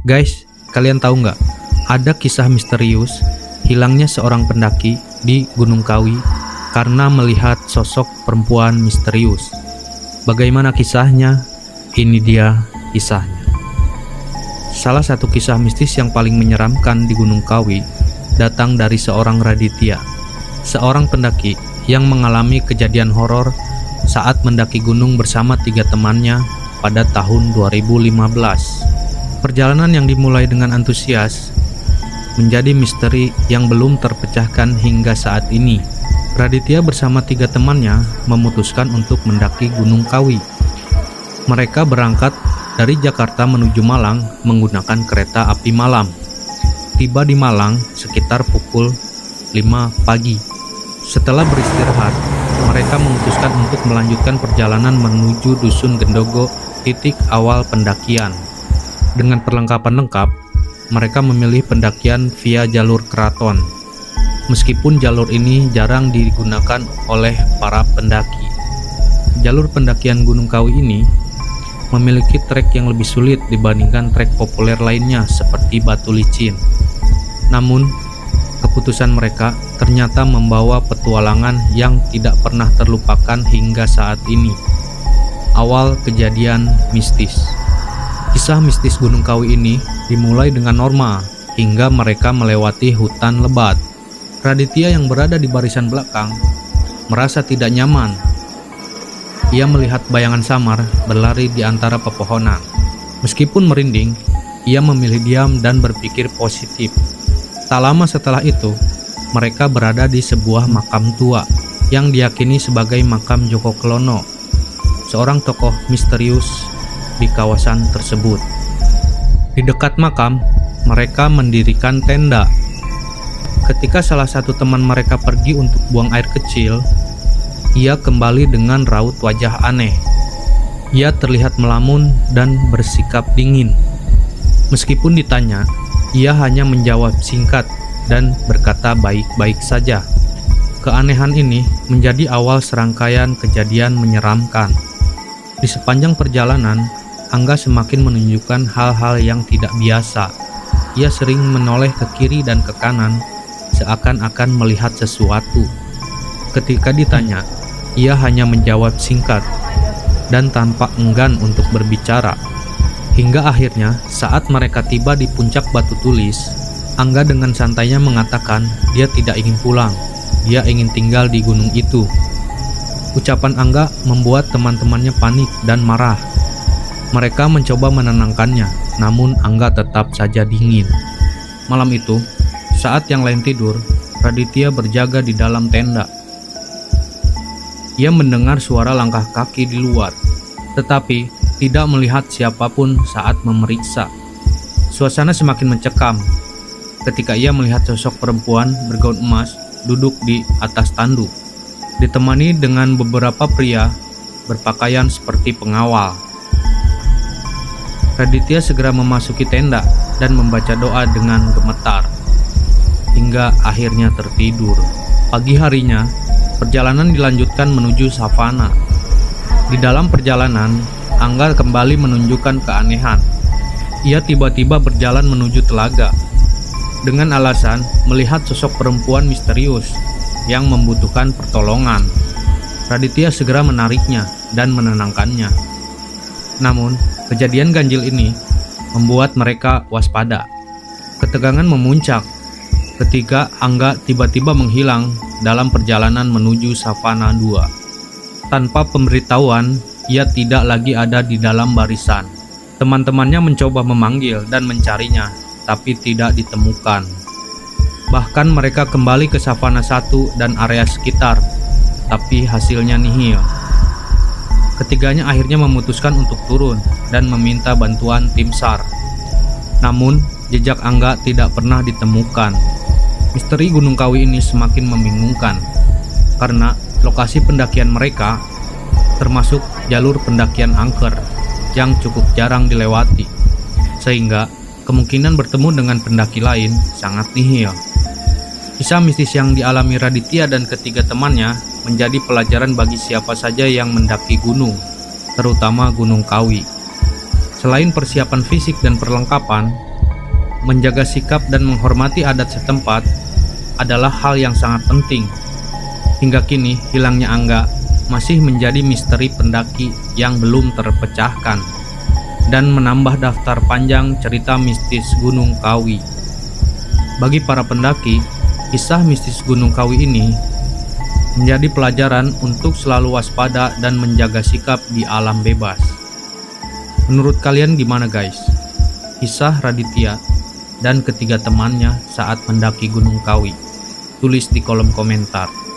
Guys, kalian tahu nggak? Ada kisah misterius hilangnya seorang pendaki di Gunung Kawi karena melihat sosok perempuan misterius. Bagaimana kisahnya? Ini dia kisahnya. Salah satu kisah mistis yang paling menyeramkan di Gunung Kawi datang dari seorang Raditya, seorang pendaki yang mengalami kejadian horor saat mendaki gunung bersama 3 temannya pada tahun 2015. Perjalanan yang dimulai dengan antusias menjadi misteri yang belum terpecahkan hingga saat ini. Raditya bersama 3 temannya memutuskan untuk mendaki Gunung Kawi. Mereka berangkat dari Jakarta menuju Malang menggunakan kereta api malam. Tiba di Malang sekitar pukul 5 pagi. Setelah beristirahat, mereka memutuskan untuk melanjutkan perjalanan menuju Dusun Gendogo, titik awal pendakian. Dengan perlengkapan lengkap, mereka memilih pendakian via jalur keraton. Meskipun jalur ini jarang digunakan oleh para pendaki. Jalur pendakian Gunung Kawi ini memiliki trek yang lebih sulit dibandingkan trek populer lainnya seperti Batu Licin. Namun, keputusan mereka ternyata membawa petualangan yang tidak pernah terlupakan hingga saat ini. Awal kejadian mistis. Kisah mistis Gunung Kawi ini dimulai dengan normal hingga mereka melewati hutan lebat. Raditya yang berada di barisan belakang merasa tidak nyaman. Ia melihat bayangan samar berlari di antara pepohonan. Meskipun merinding, ia memilih diam dan berpikir positif. Tak lama setelah itu, mereka berada di sebuah makam tua yang diyakini sebagai makam Joko Klono, seorang tokoh misterius di kawasan tersebut. Di dekat makam, mereka mendirikan tenda. Ketika salah satu teman mereka pergi untuk buang air kecil, ia kembali dengan raut wajah aneh. Ia terlihat melamun dan bersikap dingin. Meskipun ditanya, ia hanya menjawab singkat dan berkata baik-baik saja. Keanehan ini menjadi awal serangkaian kejadian menyeramkan. Di sepanjang perjalanan, Angga semakin menunjukkan hal-hal yang tidak biasa. Ia sering menoleh ke kiri dan ke kanan, seakan-akan melihat sesuatu. Ketika ditanya, ia hanya menjawab singkat dan tanpa enggan untuk berbicara. Hingga akhirnya, saat mereka tiba di puncak Batu Tulis, Angga dengan santainya mengatakan dia tidak ingin pulang. Dia ingin tinggal di gunung itu. Ucapan Angga membuat teman-temannya panik dan marah. Mereka mencoba menenangkannya, namun Angga tetap saja dingin. Malam itu, saat yang lain tidur, Raditya berjaga di dalam tenda. Ia mendengar suara langkah kaki di luar, tetapi tidak melihat siapapun saat memeriksa. Suasana semakin mencekam ketika ia melihat sosok perempuan bergaun emas duduk di atas tanduk, ditemani dengan beberapa pria berpakaian seperti pengawal. Raditya segera memasuki tenda dan membaca doa dengan gemetar, hingga akhirnya tertidur. Pagi harinya, perjalanan dilanjutkan menuju savana. Di dalam perjalanan, Angga kembali menunjukkan keanehan. Ia tiba-tiba berjalan menuju telaga, dengan alasan melihat sosok perempuan misterius yang membutuhkan pertolongan. Raditya segera menariknya dan menenangkannya. Namun, kejadian ganjil ini membuat mereka waspada. Ketegangan memuncak ketika Angga tiba-tiba menghilang dalam perjalanan menuju Savana 2. Tanpa pemberitahuan, ia tidak lagi ada di dalam barisan. Teman-temannya mencoba memanggil dan mencarinya, tapi tidak ditemukan. Bahkan mereka kembali ke Savana 1 dan area sekitar, tapi hasilnya nihil. Ketiganya akhirnya memutuskan untuk turun dan meminta bantuan tim SAR. Namun, jejak Angga tidak pernah ditemukan. Misteri Gunung Kawi ini semakin membingungkan, karena lokasi pendakian mereka termasuk jalur pendakian angker yang cukup jarang dilewati, sehingga kemungkinan bertemu dengan pendaki lain sangat nihil. Kisah mistis yang dialami Raditya dan ketiga temannya menjadi pelajaran bagi siapa saja yang mendaki gunung, terutama Gunung Kawi. Selain persiapan fisik dan perlengkapan, menjaga sikap dan menghormati adat setempat adalah hal yang sangat penting. Hingga kini, hilangnya Angga masih menjadi misteri pendaki yang belum terpecahkan dan menambah daftar panjang cerita mistis Gunung Kawi. Bagi para pendaki, kisah mistis Gunung Kawi ini menjadi pelajaran untuk selalu waspada dan menjaga sikap di alam bebas. Menurut kalian gimana guys? Kisah Raditya dan ketiga temannya saat mendaki Gunung Kawi. Tulis di kolom komentar.